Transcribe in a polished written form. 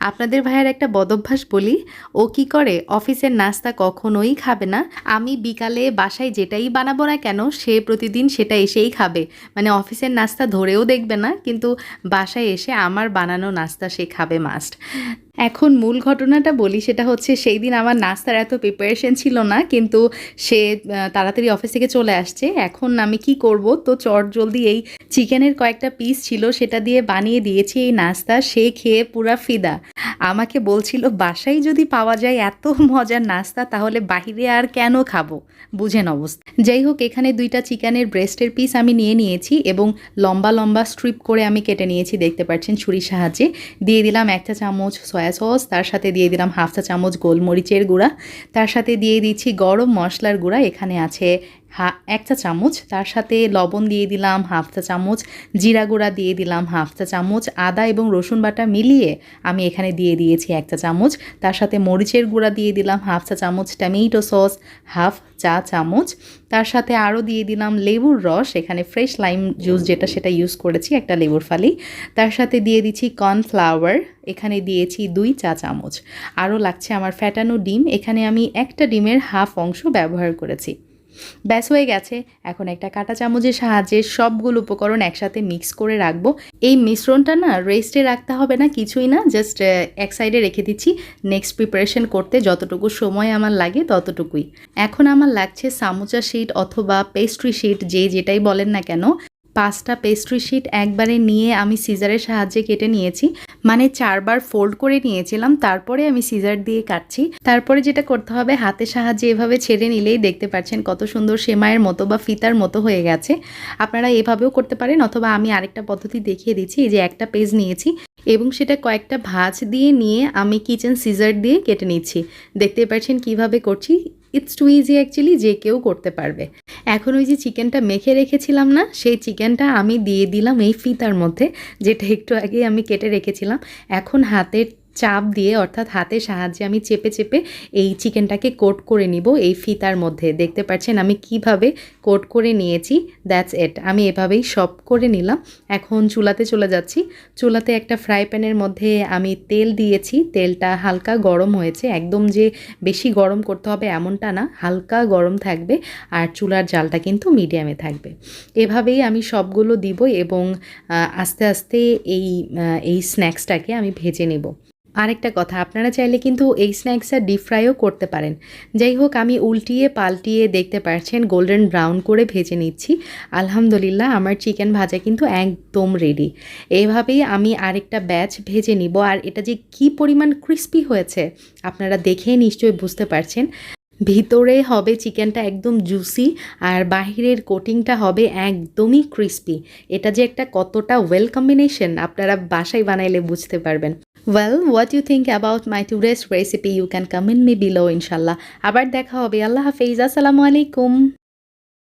আপনাদের ভাইয়ের একটা বদভ্যাস বলি, ও কি করে অফিসের নাস্তা কখনোই খাবে না। আমি বিকালে বাসায় যেটাই বানাবো না কেন সে প্রতিদিন সেটা এসেই খাবে। মানে অফিসের নাস্তা ধরেও দেখবে না, কিন্তু বাসায় এসে আমার বানানো নাস্তা সে খাবে মাস্ট। এখন মূল ঘটনাটা বলি, সেটা হচ্ছে সেই দিন আমার নাস্তার এত প্রিপারেশন ছিল না, কিন্তু সে তাড়াতাড়ি অফিস থেকে চলে আসছে। এখন আমি কি করব, তো চটজলদি এই চিকেনের কয়েকটা পিস ছিল সেটা দিয়ে বানিয়ে দিয়েছি এই নাস্তা। সে খেয়ে পুরা ফিদা। আমাকে বলছিল বাসায় যদি পাওয়া যায় এত মজার নাস্তা তাহলে বাহিরে আর কেন খাবো, বুঝেন অবস্থা। যাই হোক, এখানে 2টা চিকেনের ব্রেস্টের পিস আমি নিয়ে নিয়েছি এবং লম্বা লম্বা স্ট্রিপ করে আমি কেটে নিয়েছি, দেখতে পাচ্ছেন ছুরির সাহায্যে। দিয়ে দিলাম 1 চা চামচ সয়া সস, তার সাথে দিয়ে দিলাম 1/2 চা চামচ গোলমরিচের গুঁড়া, তার সাথে দিয়ে দিচ্ছি গরম মশলার গুঁড়া, এখানে আছে 1 চা চামচ, তার সাথে লবণ দিয়ে দিলাম 1/2 চা চামচ, জিরা গুঁড়া দিয়ে দিলাম 1/2 চা চামচ, আদা এবং রসুন বাটা মিলিয়ে আমি এখানে দিয়ে দিয়েছি 1 চা চামচ, তার সাথে মরিচের গুঁড়া দিয়ে দিলাম 1/2 চা চামচ, টমেটো সস 1/2 চা চামচ, তার সাথে আরও দিয়ে দিলাম লেবুর রস, এখানে ফ্রেশ লাইম জুস যেটা সেটা ইউজ করেছি, একটা লেবুর ফালি, তার সাথে দিয়ে দিচ্ছি কর্নফ্লাওয়ার, এখানে দিয়েছি 2 চা চামচ, আরও লাগছে আমার ফ্যাটানো ডিম, এখানে আমি একটা ডিমের হাফ অংশ ব্যবহার করেছি। ব্যাস হয়ে গেছে। এখন একটা কাঁটা চামচের সাহায্যে সবগুলো উপকরণ একসাথে মিক্স করে রাখবো। এই মিশ্রণটা না রেস্টে রাখতে হবে না, কিছুই না, জাস্ট এক সাইডে রেখে দিচ্ছি নেক্সট প্রিপারেশন করতে যতটুকু সময় আমার লাগে ততটুকুই। এখন আমার লাগছে সামোচা শিট অথবা পেস্ট্রি শিট, যেটাই বলেন না কেন। 5টা পেস্ট্রি শিট একবারে নিয়ে আমি সিজারের সাহায্যে কেটে নিয়েছি, মানে 4বার ফোল্ড করে নিয়েছিলাম, তারপরে আমি সিজার দিয়ে কাটছি। তারপরে যেটা করতে হবে, হাতের সাহায্যে এভাবে ছেড়ে নিলেই দেখতে পাচ্ছেন কত সুন্দর সেমাইয়ের মতো বা ফিতার মতো হয়ে গেছে। আপনারা এভাবেও করতে পারেন, অথবা আমি আরেকটা পদ্ধতি দেখিয়ে দিচ্ছি। এই যে একটা পেজ নিয়েছি এবং সেটা কয়েকটা ভাঁজ দিয়ে নিয়ে আমি কিচেন সিজার দিয়ে কেটে নিচ্ছি। দেখতে পাচ্ছেন কিভাবে করছি। ইটস টু ইজি অ্যাকচুয়ালি, যে কেউ করতে পারবে। এখন ওই যে চিকেনটা মেখে রেখেছিলাম না, সেই চিকেনটা আমি দিয়ে দিলাম এই ফিতার মধ্যে, যেটা একটু আগে আমি কেটে রেখেছিলাম। এখন হাতের চাপ দিয়ে, অর্থাৎ হাতের সাহায্যে আমি চেপে চেপে এই চিকেনটাকে কোট করে নিব এই ফিতার মধ্যে। দেখতে পাচ্ছেন আমি কিভাবে কোট করে নিয়েছি। দ্যাটস ইট, আমি এভাবেই সব করে নিলাম। এখন চুলাতে চলে যাচ্ছি। চুলাতে একটা ফ্রাই প্যানের মধ্যে আমি তেল দিয়েছি, তেলটা হালকা গরম হয়েছে, একদম যে বেশি গরম করতে হবে এমনটা না, হালকা গরম থাকবে, আর চুলার জালটা কিন্তু মিডিয়ামে থাকবে। এভাবেই আমি সবগুলো দিব এবং আস্তে আস্তে এই স্ন্যাক্সটাকে আমি ভেজে নেব। আরেকটা কথা, আপনারা চাইলে কিন্তু এই স্ন্যাক্সটা ডিপ ফ্রাইও করতে পারেন। যাই হোক, আমি উল্টিয়ে পাল্টিয়ে দেখতে পাচ্ছেন গোল্ডেন ব্রাউন করে ভেজে নিচ্ছি। আলহামদুলিল্লাহ, আমার চিকেন ভাজা কিন্তু একদম রেডি। এভাবেই আমি আরেকটা ব্যাচ ভেজে নিব। আর এটা যে কি পরিমাণ ক্রিস্পি হয়েছে আপনারা দেখে নিশ্চয়ই বুঝতে পারছেন। ভিতরে হবে চিকেনটা একদম জুসি, আর বাহিরের কোটিংটা হবে একদমই ক্রিস্পি। এটা যে একটা কতটা ওয়েল কম্বিনেশন আপনারা বাসায় বানাইলে বুঝতে পারবেন। Well, what you think about my today's recipe? You can comment me below, inshallah. আবার দেখা হবে। আল্লাহ হাফেজ, আসসালামু আলাইকুম।